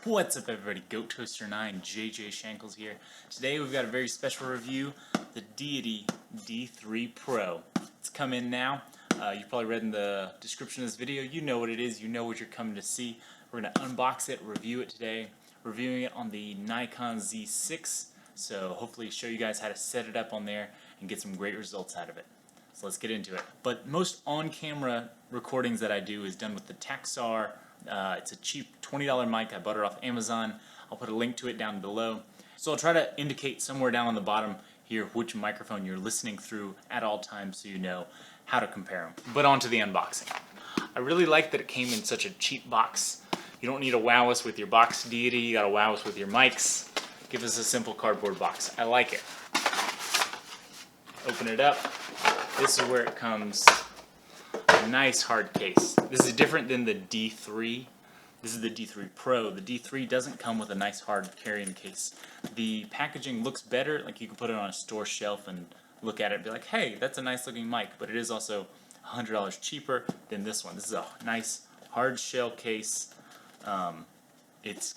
What's up everybody, Goat Toaster 9, JJ Shankles here. Today we've got a very special review, the Deity D3 Pro. It's come in now. You probably read in the description of this video. You know what it is, you know what you're coming to see. We're going to unbox it, review it today. Reviewing it on the Nikon Z6, so hopefully show you guys how to set it up on there and get some great results out of it. So let's get into it. But most on-camera recordings that I do is done with the TAKSTAR. It's a cheap $20 mic. I bought it off Amazon. I'll put a link to it down below. So I'll try to indicate somewhere down on the bottom here which microphone you're listening through at all times so you know how to compare them. But on to the unboxing. I really like that it came in such a cheap box. You don't need to wow us with your box Deity. You gotta wow us with your mics. Give us a simple cardboard box. I like it. Open it up. This is where it comes. A nice hard case. This is different than the D3. This is the D3 Pro. The D3 doesn't come with a nice hard carrying case. The packaging looks better, like you can put it on a store shelf and look at it and be like, hey, that's a nice looking mic, but it is also $100 cheaper than this one. This is a nice hard shell case. It's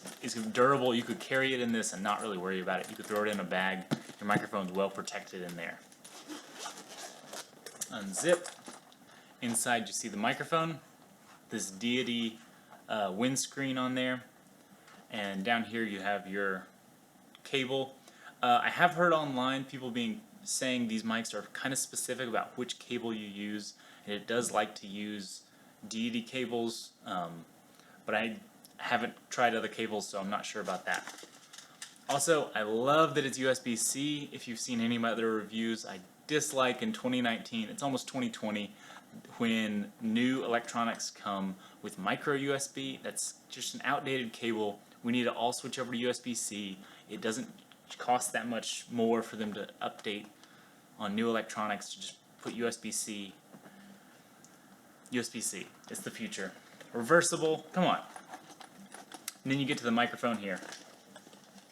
durable. You could carry it in this and not really worry about it. You could throw it in a bag. Your microphone's well protected in there. Unzip. Inside you see the microphone, this Deity windscreen on there, and down here you have your cable. I have heard online people saying these mics are kind of specific about which cable you use, and it does like to use Deity cables, but I haven't tried other cables, so I'm not sure about that. Also, I love that it's USB-C. If you've seen any of my other reviews, I dislike in 2019, it's almost 2020, when new electronics come with micro USB. That's just an outdated cable. We need to all switch over to USB-C. It doesn't cost that much more for them to update on new electronics to just put USB-C. USB-C, it's the future. Reversible, come on. And then you get to the microphone here.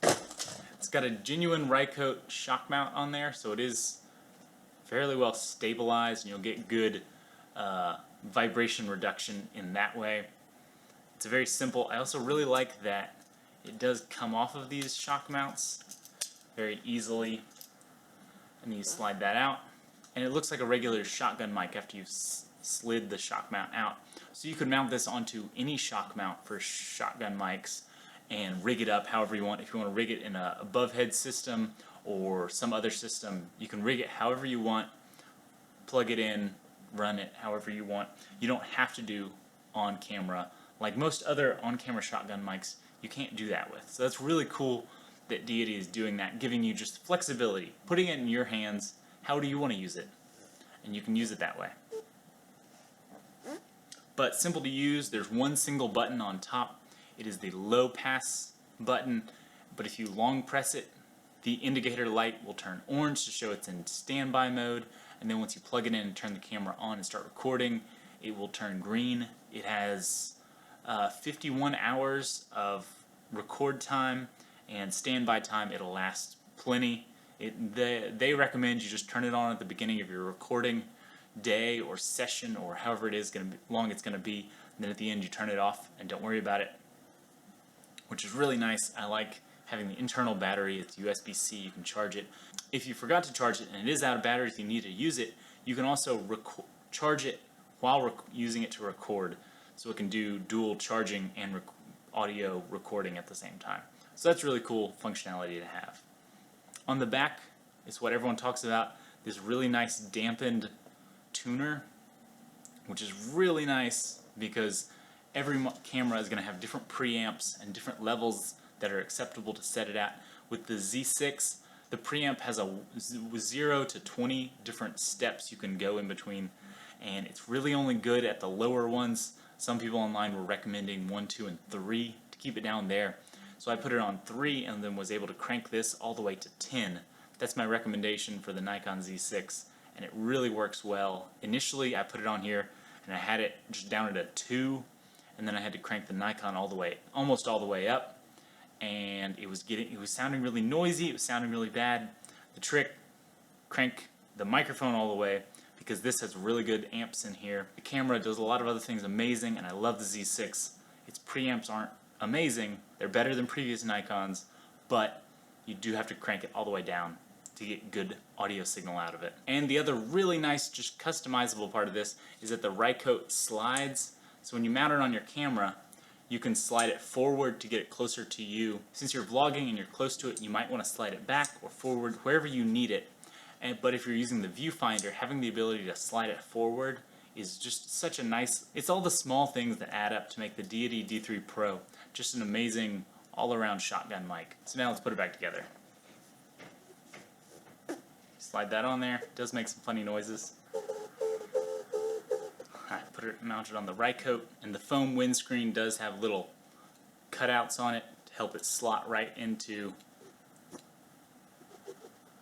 It's got a genuine Rycote shock mount on there, so it is fairly well stabilized, and you'll get good vibration reduction in that way. It's very simple. I also really like that it does come off of these shock mounts very easily, and you slide that out, and it looks like a regular shotgun mic after you've slid the shock mount out. So you could mount this onto any shock mount for shotgun mics and rig it up however you want. If you want to rig it in a above head system or some other system, you can rig it however you want, plug it in, run it however you want. You don't have to do on camera. Like most other on-camera shotgun mics, you can't do that with. So that's really cool that Deity is doing that, giving you just flexibility, putting it in your hands. How do you want to use it? And you can use it that way. But simple to use. There's one single button on top. It is the low pass button, but if you long press it, the indicator light will turn orange to show it's in standby mode, and then once you plug it in and turn the camera on and start recording, it will turn green. It has 51 hours of record time, and standby time. It'll last plenty. They recommend you just turn it on at the beginning of your recording day or session, or however it is long it's going to be, and then at the end you turn it off and don't worry about it, which is really nice. I like having the internal battery. It's USB-C, you can charge it. If you forgot to charge it and it is out of battery, if you need to use it, you can also charge it while using it to record, so it can do dual charging and audio recording at the same time. So that's really cool functionality to have. On the back is what everyone talks about, this really nice dampened tuner, which is really nice because every camera is going to have different preamps and different levels that are acceptable to set it at. With the Z6, the preamp has 0 to 20 different steps you can go in between, and it's really only good at the lower ones. Some people online were recommending 1, 2, and 3 to keep it down there. So I put it on 3 and then was able to crank this all the way to 10. That's my recommendation for the Nikon Z6, and it really works well. Initially I put it on here and I had it just down at a 2, and then I had to crank the Nikon almost all the way up, and it was sounding really noisy, it was sounding really bad. The trick, crank the microphone all the way, because this has really good amps in here. The camera does a lot of other things amazing, and I love the Z6. Its preamps aren't amazing. They're better than previous Nikons, but you do have to crank it all the way down to get good audio signal out of it. And the other really nice, just customizable part of this is that the Rycote slides. So when you mount it on your camera, you can slide it forward to get it closer to you. Since you're vlogging and you're close to it, you might want to slide it back or forward, wherever you need it. But if you're using the viewfinder, having the ability to slide it forward is just such a nice, it's all the small things that add up to make the Deity D3 Pro just an amazing all-around shotgun mic. So now let's put it back together. Slide that on there. It does make some funny noises. I put it mounted on the Rycote, and the foam windscreen does have little cutouts on it to help it slot right into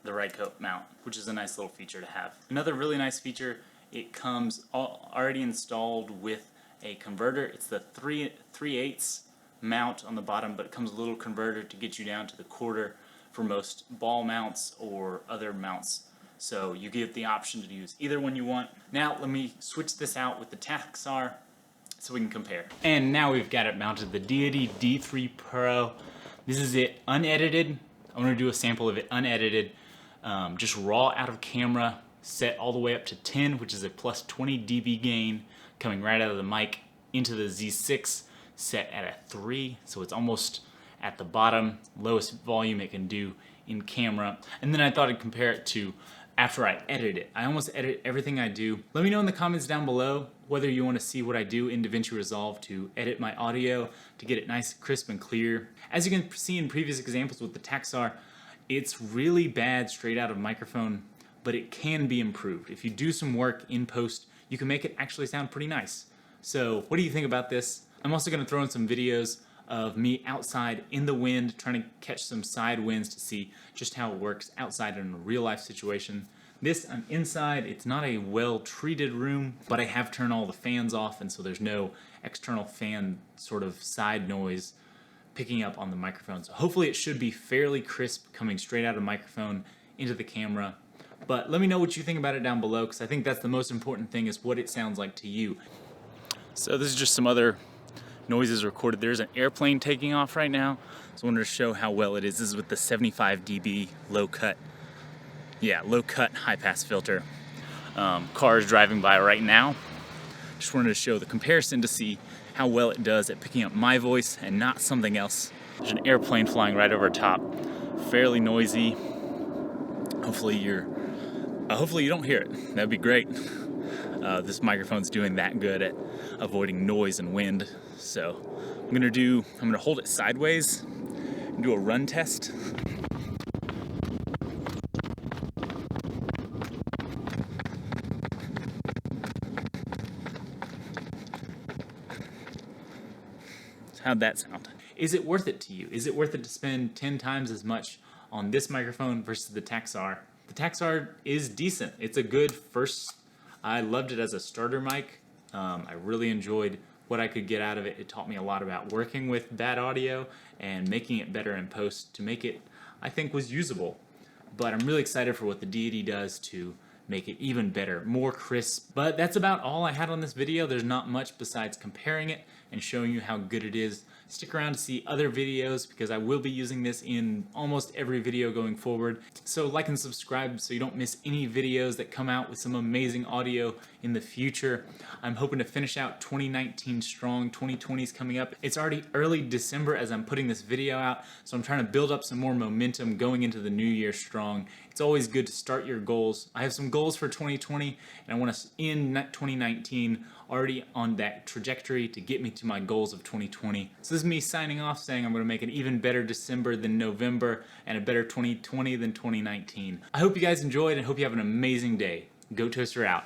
the Rycote mount, which is a nice little feature to have. Another really nice feature, it comes already installed with a converter. It's the 3/8 mount on the bottom, but it comes with a little converter to get you down to the quarter for most ball mounts or other mounts. So you get the option to use either one you want. Now let me switch this out with the TAKSTAR so we can compare. And now we've got it mounted, the Deity D3 Pro. This is it unedited. I'm going to do a sample of it unedited, just raw out of camera, set all the way up to 10, which is a plus 20 dB gain coming right out of the mic, into the Z6 set at a 3, so it's almost at the bottom, lowest volume it can do in camera. And then I thought I'd compare it to after I edit it. I almost edit everything I do. Let me know in the comments down below whether you want to see what I do in DaVinci Resolve to edit my audio to get it nice, crisp, and clear. As you can see in previous examples with the TAKSTAR, it's really bad straight out of microphone, but it can be improved. If you do some work in post, you can make it actually sound pretty nice. So what do you think about this? I'm also going to throw in some videos of me outside in the wind trying to catch some side winds to see just how it works outside in a real life situation. This, I'm inside. It's not a well treated room, but I have turned all the fans off, and so there's no external fan sort of side noise picking up on the microphone. So hopefully it should be fairly crisp coming straight out of the microphone into the camera. But let me know what you think about it down below, because I think that's the most important thing, is what it sounds like to you. So this is just some other noises recorded. There's an airplane taking off right now, so I wanted to show how well it is. This is with the 75 dB low cut high pass filter. Cars driving by right now. Just wanted to show the comparison to see how well it does at picking up my voice and not something else. There's an airplane flying right over top, fairly noisy. Hopefully you don't hear it. That'd be great. This microphone's doing that good at avoiding noise and wind. So I'm gonna hold it sideways and do a run test. How'd that sound? Is it worth it to you? Is it worth it to spend 10 times as much on this microphone versus the TAKSTAR? The TAKSTAR is decent. It's a good first. I loved it as a starter mic. I really enjoyed what I could get out of it. It taught me a lot about working with bad audio and making it better in post to make it, I think, was usable. But I'm really excited for what the Deity does to make it even better, more crisp. But that's about all I had on this video. There's not much besides comparing it and showing you how good it is. Stick around to see other videos, because I will be using this in almost every video going forward. So like and subscribe so you don't miss any videos that come out with some amazing audio in the future. I'm hoping to finish out 2019 strong. 2020 is coming up. It's already early December as I'm putting this video out, so I'm trying to build up some more momentum going into the new year strong. It's always good to start your goals. I have some goals for 2020, and I want to end 2019 already on that trajectory to get me to my goals of 2020. So this is me signing off, saying I'm going to make an even better December than November and a better 2020 than 2019. I hope you guys enjoyed and hope you have an amazing day. Go Toaster out.